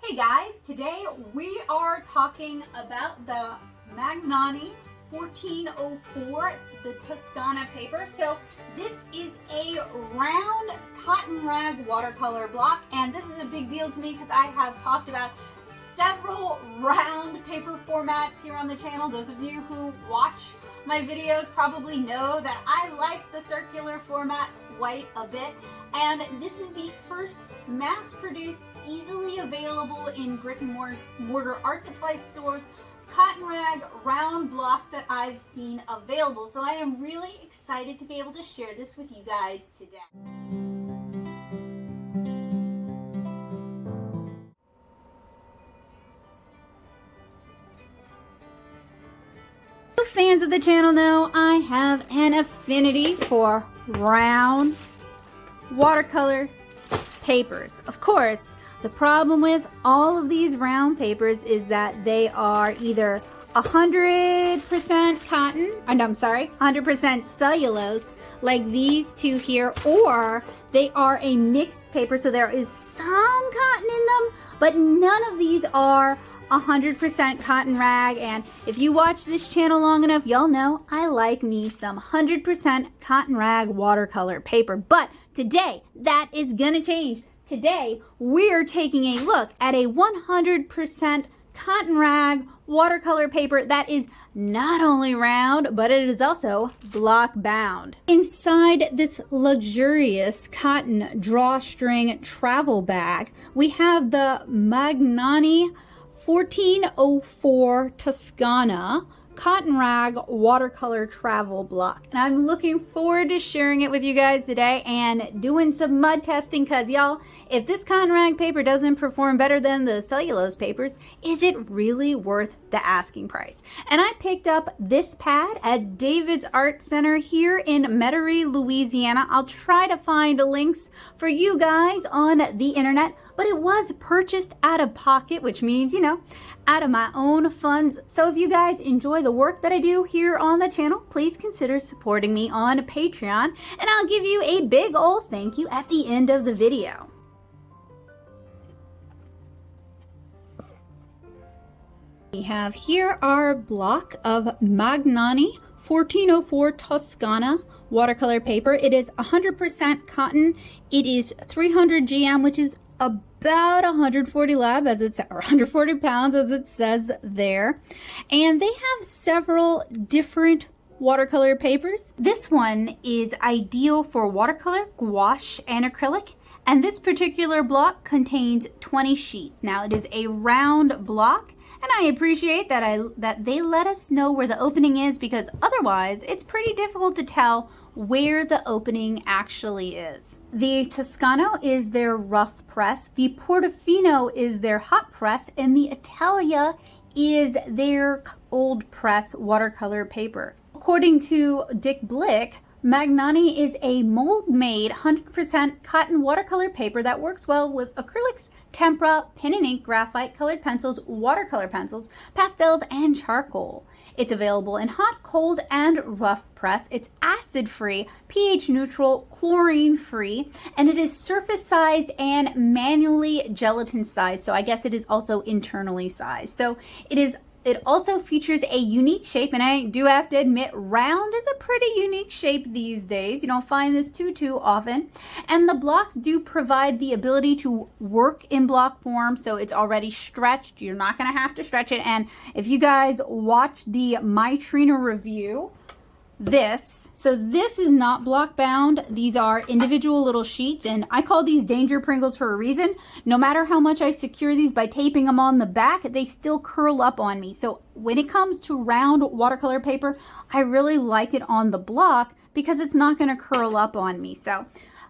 Hey guys, today we are talking about the Magnani 1404, the Toscana paper. So this is a round cotton rag watercolor block, and this is a big deal to me because I have talked about several round paper formats here on the channel. Those of you who watch my videos probably know that I like the circular format quite a bit, and this is the first mass-produced, easily available in brick and mortar art supply stores cotton rag round blocks that I've seen available. So I am really excited to be able to share this with you guys today. Fans of the channel know I have an affinity for round watercolor papers. Of course, the problem with all of these round papers is that they are either 100% cotton, and I'm sorry, 100% cellulose, like these two here, or they are a mixed paper, so there is some cotton in them, but none of these are 100% cotton rag. And if you watch this channel long enough, y'all know I like me some 100% cotton rag watercolor paper. But today, that is gonna change. Today, we're taking a look at a 100% cotton rag watercolor paper that is not only round, but it is also block bound. Inside this luxurious cotton drawstring travel bag, we have the Magnani 1404 Toscana cotton rag watercolor travel block, and I'm looking forward to sharing it with you guys today and doing some mud testing, because y'all, if this cotton rag paper doesn't perform better than the cellulose papers, is it really worth the asking price? And I picked up this pad at David's Art Center here in Metairie, Louisiana. I'll try to find links for you guys on the internet, but it was purchased out of pocket, which means, you know, out of my own funds. So if you guys enjoy the work that I do here on the channel, please consider supporting me on Patreon, and I'll give you a big old thank you at the end of the video. We have here our block of Magnani 1404 Toscana watercolor paper. It is 100% cotton. It is 300 GM, which is about 140 lab, as it's, or 140 pounds as it says there. And they have several different watercolor papers. This one is ideal for watercolor, gouache, and acrylic. And this particular block contains 20 sheets. Now it is a round block, and I appreciate that they let us know where the opening is, because otherwise it's pretty difficult to tell where the opening actually is. The Toscano is their rough press, the Portofino is their hot press, and the Italia is their cold press watercolor paper. According to Dick Blick, Magnani is a mold-made 100% cotton watercolor paper that works well with acrylics, tempera, pen and ink, graphite, colored pencils, watercolor pencils, pastels, and charcoal. It's available in hot, cold, and rough press. It's acid-free, pH-neutral, chlorine-free, and it is surface-sized and manually gelatin-sized, so I guess it is also internally sized. So it also features a unique shape, and I do have to admit, round is a pretty unique shape these days. You don't find this too often. And the blocks do provide the ability to work in block form, so it's already stretched. You're not gonna have to stretch it. And if you guys watch the My Trina review, this is not block bound. These are individual little sheets, and I call these danger Pringles for a reason. No matter how much I secure these by taping them on the back, they still curl up on me. So when it comes to round watercolor paper, I really like it on the block because it's not going to curl up on me. So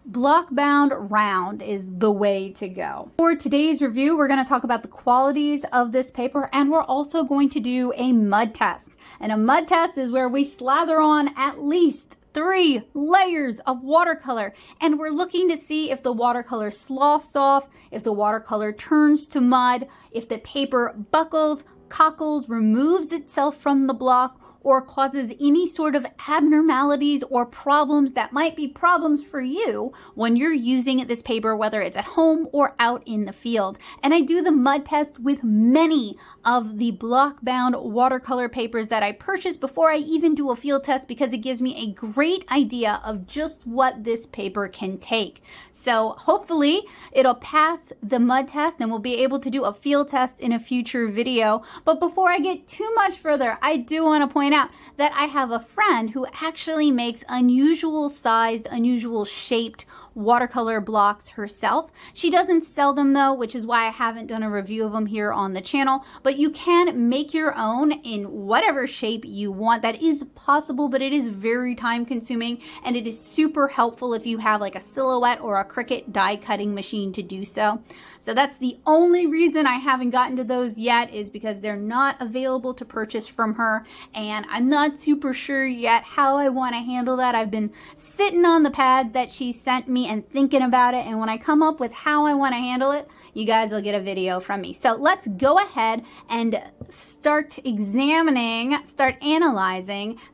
block bound round is the way to go. For today's review, we're going to talk about the qualities of this paper, and we're also going to do a mud test. And a mud test is where we slather on at least 3 layers of watercolor, and we're looking to see if the watercolor sloughs off, if the watercolor turns to mud, if the paper buckles, cockles, removes itself from the block, or causes any sort of abnormalities or problems that might be problems for you when you're using this paper, whether it's at home or out in the field. And I do the mud test with many of the block bound watercolor papers that I purchase before I even do a field test, because it gives me a great idea of just what this paper can take. So hopefully it'll pass the mud test and we'll be able to do a field test in a future video. But before I get too much further, I do want to point out that I have a friend who actually makes unusual sized, unusual shaped watercolor blocks herself. She doesn't sell them though, which is why I haven't done a review of them here on the channel, but you can make your own in whatever shape you want. That is possible, but it is very time consuming, and it is super helpful if you have like a Silhouette or a Cricut die cutting machine to do so. So that's the only reason I haven't gotten to those yet, is because they're not available to purchase from her, and I'm not super sure yet how I want to handle that. I've been sitting on the pads that she sent me and thinking about it, and when I come up with how I want to handle it, you guys will get a video from me. So let's go ahead and start analyzing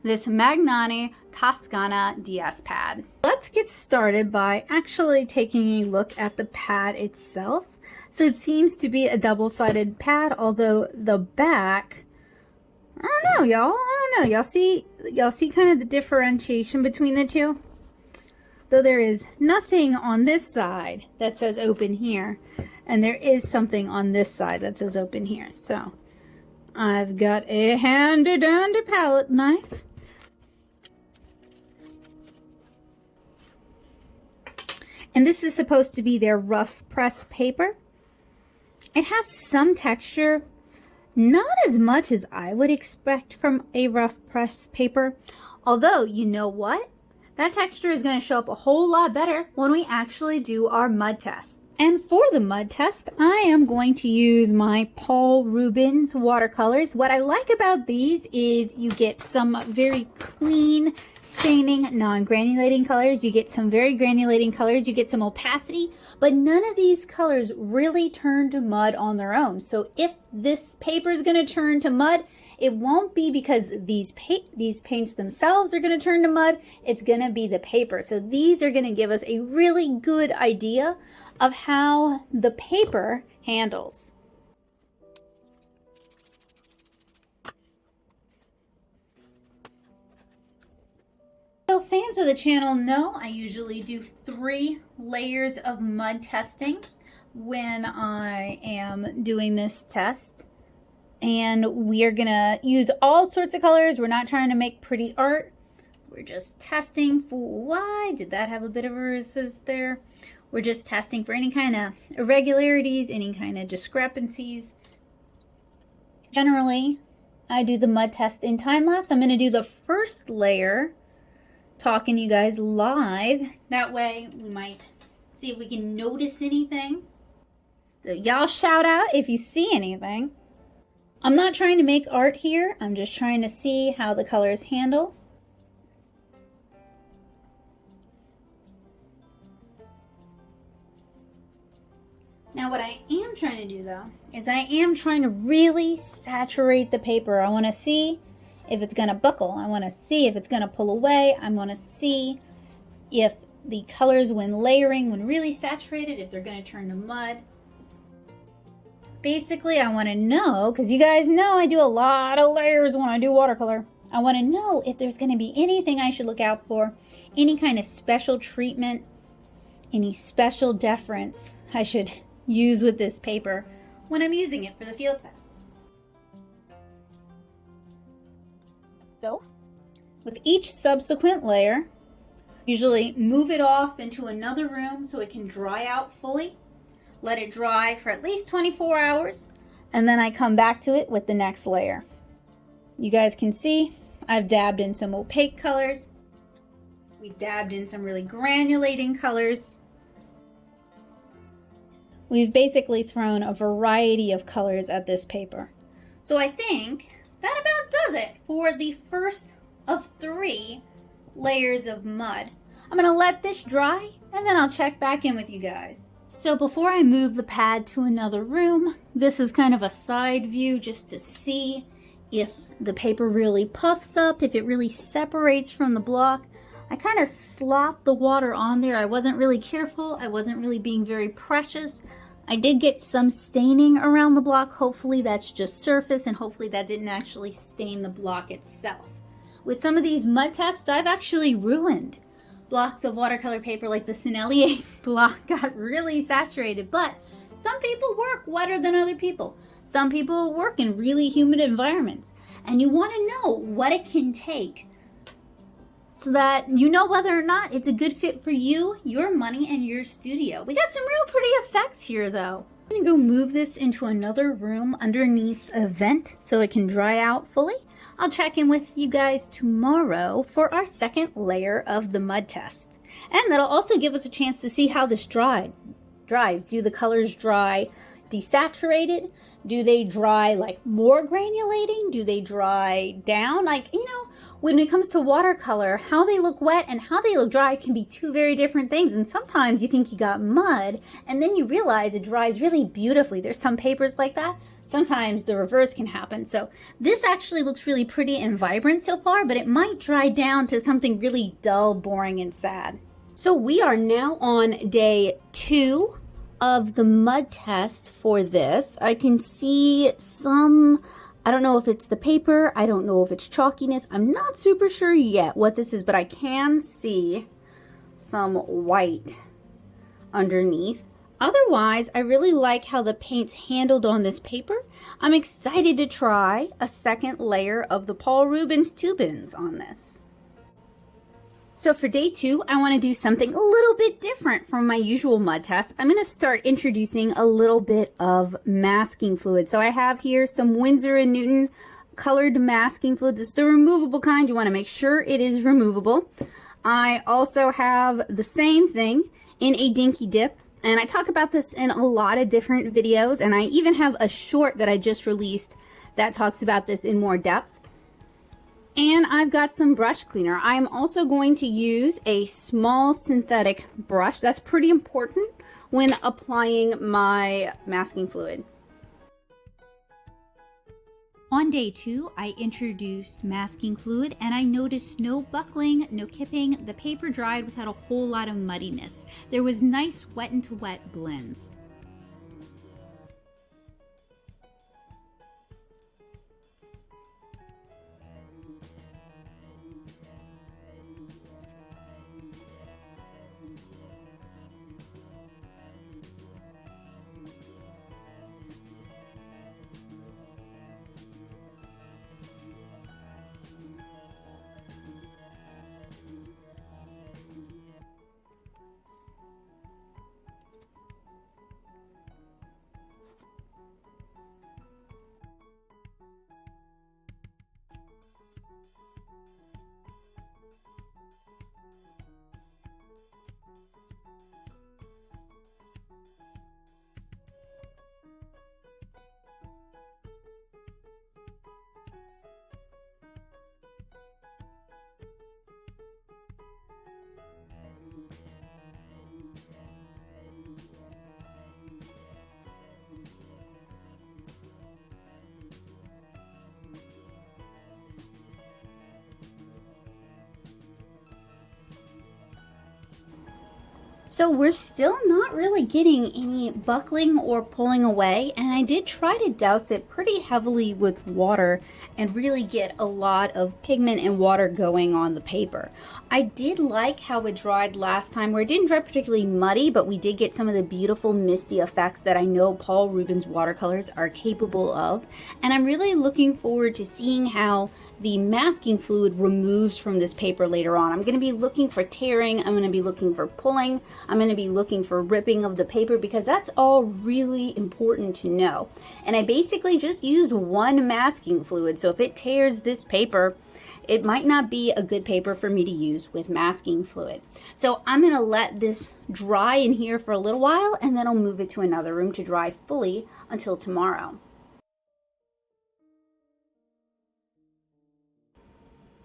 this Magnani Toscana DS pad. Let's get started by actually taking a look at the pad itself. So it seems to be a double-sided pad, although the back, I don't know, y'all. I don't know. Y'all see kind of the differentiation between the two? Though there is nothing on this side that says open here, and there is something on this side that says open here. So I've got a handy-dandy palette knife. And this is supposed to be their rough press paper. It has some texture, not as much as I would expect from a rough press paper. Although, you know what? That texture is going to show up a whole lot better when we actually do our mud test. And for the mud test, I am going to use my Paul Rubens watercolors. What I like about these is you get some very clean staining, non-granulating colors. You get some very granulating colors. You get some opacity, but none of these colors really turn to mud on their own. So if this paper is going to turn to mud, it won't be because these paints themselves are going to turn to mud. It's going to be the paper. So these are going to give us a really good idea of how the paper handles. So fans of the channel know I usually do 3 layers of mud testing when I am doing this test. And we are gonna use all sorts of colors. We're not trying to make pretty art. We're just testing for, why did that have a bit of a resist there? We're just testing for any kind of irregularities, any kind of discrepancies. Generally, I do the mud test in time lapse. I'm gonna do the first layer, talking to you guys live. That way we might see if we can notice anything. So y'all shout out if you see anything. I'm not trying to make art here. I'm just trying to see how the colors handle. Now what I am trying to do though, is I am trying to really saturate the paper. I want to see if it's going to buckle. I want to see if it's going to pull away. I want to see if the colors when layering, when really saturated, if they're going to turn to mud. Basically, I want to know, because you guys know I do a lot of layers when I do watercolor. I want to know if there's going to be anything I should look out for, any kind of special treatment, any special deference I should use with this paper when I'm using it for the field test. So, with each subsequent layer, usually move it off into another room so it can dry out fully. Let it dry for at least 24 hours, and then I come back to it with the next layer. You guys can see I've dabbed in some opaque colors. We dabbed in some really granulating colors. We've basically thrown a variety of colors at this paper. So I think that about does it for the first of 3 layers of mud. I'm gonna let this dry and then I'll check back in with you guys. So before I move the pad to another room, this is kind of a side view just to see if the paper really puffs up, if it really separates from the block. I kind of slopped the water on there. I wasn't really careful. I wasn't really being very precious. I did get some staining around the block. Hopefully that's just surface, and hopefully that didn't actually stain the block itself. With some of these mud tests, I've actually ruined blocks of watercolor paper. Like the Sennelier block got really saturated, but some people work wetter than other people. Some people work in really humid environments, and you want to know what it can take so that you know whether or not it's a good fit for you, your money, and your studio. We got some real pretty effects here though. I'm gonna go move this into another room underneath a vent so it can dry out fully. I'll check in with you guys tomorrow for our second layer of the mud test. And that'll also give us a chance to see how this dries. Do the colors dry desaturated? Do they dry like more granulating? Do they dry down? Like, you know, when it comes to watercolor, how they look wet and how they look dry can be two very different things. And sometimes you think you got mud and then you realize it dries really beautifully. There's some papers like that. Sometimes the reverse can happen. So this actually looks really pretty and vibrant so far, but it might dry down to something really dull, boring, and sad. So we are now on day 2 of the mud test for this. I can see some, I don't know if it's the paper, I don't know if it's chalkiness, I'm not super sure yet what this is, but I can see some white underneath. Otherwise, I really like how the paint's handled on this paper. I'm excited to try a second layer of the Paul Rubens Tubens on this. So for day 2, I want to do something a little bit different from my usual mud test. I'm going to start introducing a little bit of masking fluid. So I have here some Winsor & Newton colored masking fluid. This is the removable kind. You want to make sure it is removable. I also have the same thing in a dinky dip. And I talk about this in a lot of different videos. And I even have a short that I just released that talks about this in more depth. And I've got some brush cleaner. I'm also going to use a small synthetic brush. That's pretty important when applying my masking fluid. On day 2, I introduced masking fluid and I noticed no buckling, no kipping. The paper dried without a whole lot of muddiness. There was nice wet into wet blends. So we're still not really getting any buckling or pulling away, and I did try to douse it pretty heavily with water and really get a lot of pigment and water going on the paper. I did like how it dried last time, where it didn't dry particularly muddy, but we did get some of the beautiful misty effects that I know Paul Rubens watercolors are capable of, and I'm really looking forward to seeing how the masking fluid removes from this paper later on. I'm going to be looking for tearing, I'm going to be looking for pulling, I'm going to be looking for ripping of the paper, because that's all really important to know. And I basically just used one masking fluid, so if it tears this paper, it might not be a good paper for me to use with masking fluid. So I'm going to let this dry in here for a little while, and then I'll move it to another room to dry fully until tomorrow.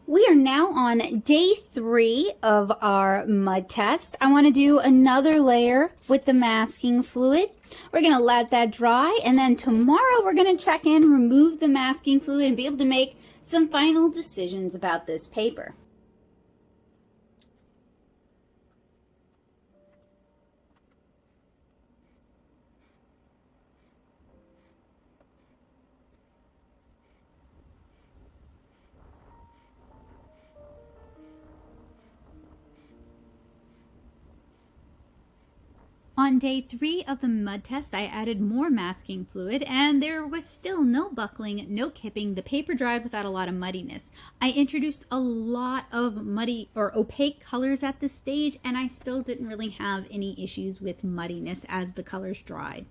We are now on day 3 of our mud test. I want to do another layer with the masking fluid. We're going to let that dry, and then tomorrow we're going to check in, remove the masking fluid, and be able to make some final decisions about this paper. On day 3 of the mud test, I added more masking fluid, and there was still no buckling, no kipping. The paper dried without a lot of muddiness. I introduced a lot of muddy or opaque colors at this stage, and I still didn't really have any issues with muddiness as the colors dried.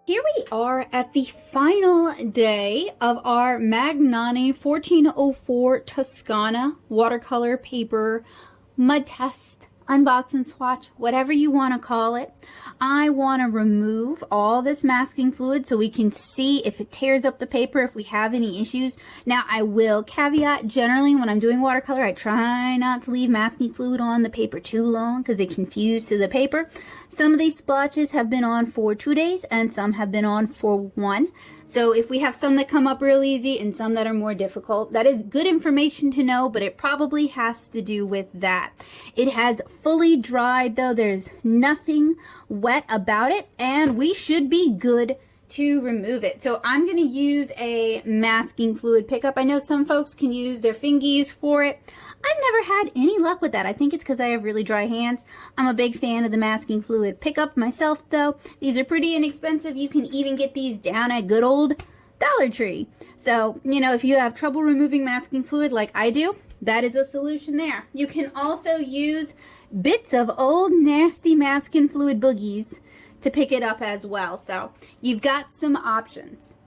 Here we are at the final day of our Magnani 1404 Toscana watercolor paper mud test, unbox and swatch, whatever you want to call it. I want to remove all this masking fluid so we can see if it tears up the paper, if we have any issues. Now, I will caveat, generally when I'm doing watercolor, I try not to leave masking fluid on the paper too long because it confuses to the paper. Some of these splotches have been on for 2 days and some have been on for 1. So if we have some that come up real easy and some that are more difficult, that is good information to know, but it probably has to do with that. It has fully dried though. There's nothing wet about it, and we should be good to remove it. So I'm going to use a masking fluid pickup. I know some folks can use their fingies for it. I've never had any luck with that. I think it's because I have really dry hands. I'm a big fan of the masking fluid pickup myself though. These are pretty inexpensive. You can even get these down at good old Dollar Tree. So, you know, if you have trouble removing masking fluid like I do, that is a solution there. You can also use bits of old nasty masking fluid boogies to pick it up as well. So you've got some options.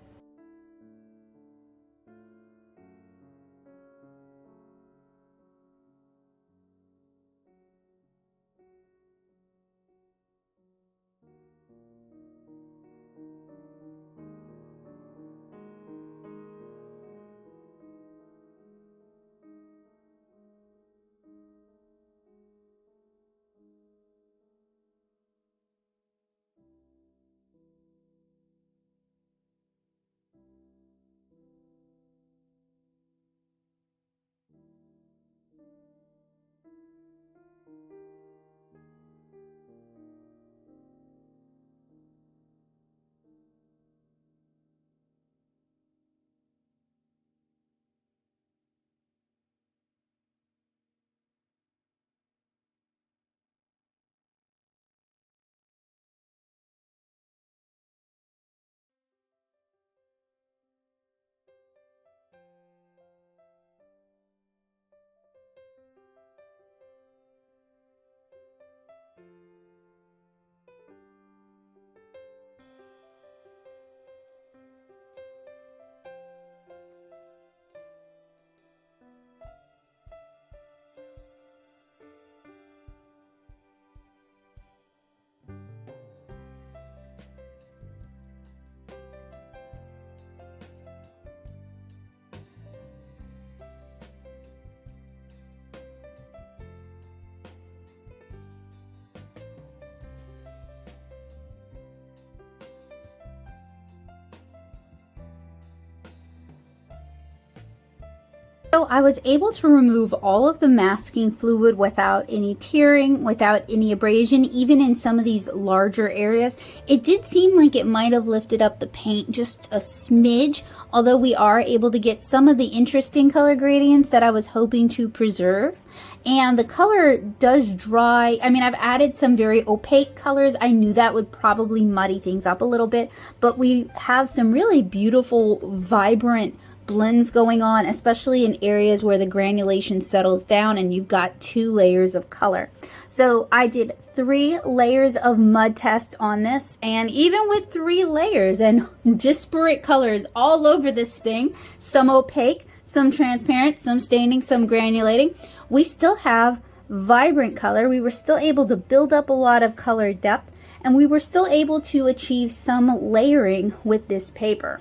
So I was able to remove all of the masking fluid without any tearing, without any abrasion, even in some of these larger areas. It did seem like it might have lifted up the paint just a smidge, although we are able to get some of the interesting color gradients that I was hoping to preserve. And the color does dry. I mean, I've added some very opaque colors. I knew that would probably muddy things up a little bit, but we have some really beautiful, vibrant blends going on, especially in areas where the granulation settles down and you've got 2 layers of color. So I did 3 layers of Mudtest on this, and even with 3 layers and disparate colors all over this thing, some opaque, some transparent, some staining, some granulating, we still have vibrant color. We were still able to build up a lot of color depth, and we were still able to achieve some layering with this paper.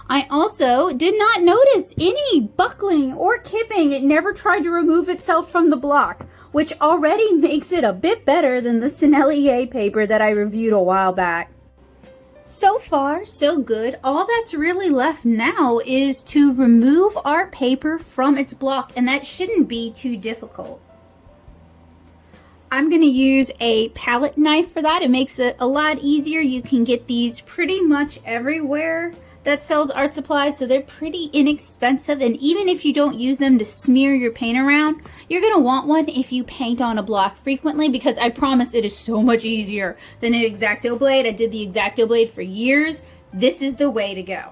I also did not notice any buckling or kipping. It never tried to remove itself from the block, which already makes it a bit better than the Sennelier paper that I reviewed a while back. So far, so good. All that's really left now is to remove our paper from its block, and that shouldn't be too difficult. I'm going to use a palette knife for that. It makes it a lot easier. You can get these pretty much everywhere that sells art supplies, so they're pretty inexpensive, and even if you don't use them to smear your paint around, you're going to want one if you paint on a block frequently, because I promise it is so much easier than an X-Acto blade. I did the X-Acto blade for years. This is the way to go.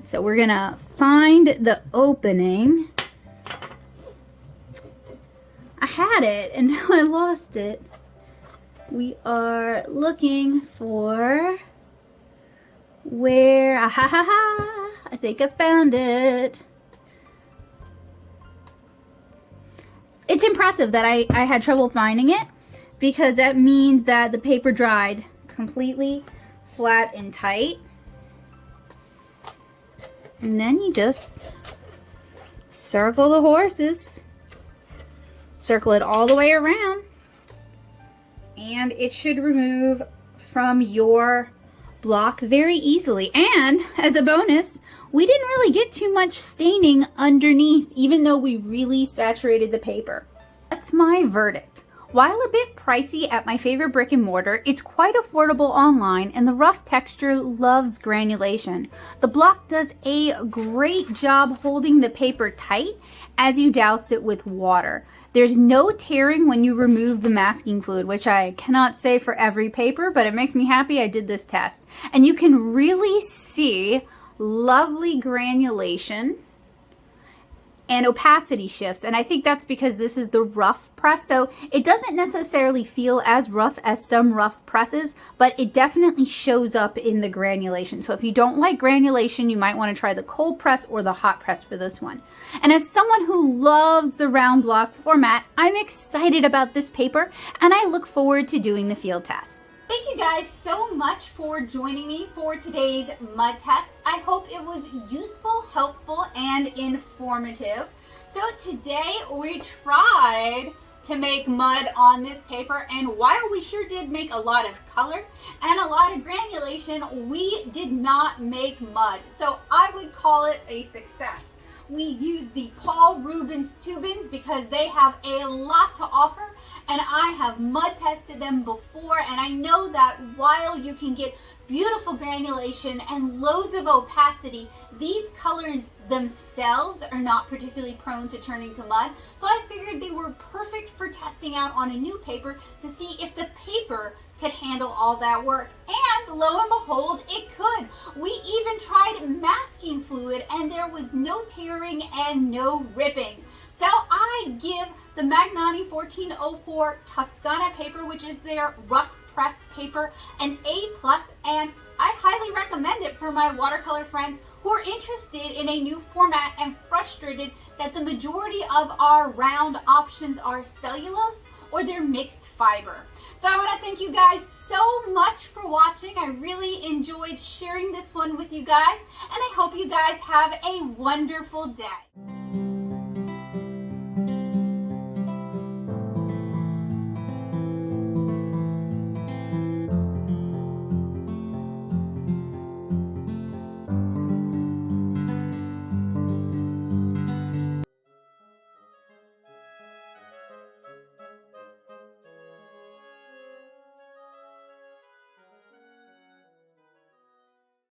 So we're going to find the opening. I had it and now I lost it. We are looking for where, I think I found it. It's impressive that I had trouble finding it, because that means that the paper dried completely flat and tight. And then you just circle the horses, circle it all the way around, and it should remove from your block very easily. And as a bonus, we didn't really get too much staining underneath, even though we really saturated the paper. That's my verdict. While a bit pricey at my favorite brick and mortar, it's quite affordable online, and the rough texture loves granulation. The block does a great job holding the paper tight as you douse it with water. There's no tearing when you remove the masking fluid, which I cannot say for every paper, but it makes me happy I did this test. And you can really see lovely granulation and opacity shifts, and I think that's because this is the rough press, so it doesn't necessarily feel as rough as some rough presses, but it definitely shows up in the granulation. So if you don't like granulation, you might want to try the cold press or the hot press for this one. And as someone who loves the round block format, I'm excited about this paper, and I look forward to doing the field test. Thank you guys so much for joining me for today's mud test. I hope it was useful, helpful, and informative. So today we tried to make mud on this paper, and while we sure did make a lot of color and a lot of granulation, we did not make mud. So I would call it a success. We used the Paul Rubens Tubens because they have a lot to offer, and I have mud tested them before, and I know that while you can get beautiful granulation and loads of opacity, these colors themselves are not particularly prone to turning to mud. So I figured they were perfect for testing out on a new paper to see if the paper could handle all that work. And lo and behold, it could. We even tried masking fluid, and there was no tearing and no ripping. So I give the Magnani 1404 Toscana paper, which is their rough press paper, an A+, and I highly recommend it for my watercolor friends who are interested in a new format and frustrated that the majority of our round options are cellulose or they're mixed fiber. So I want to thank you guys so much for watching. I really enjoyed sharing this one with you guys, and I hope you guys have a wonderful day.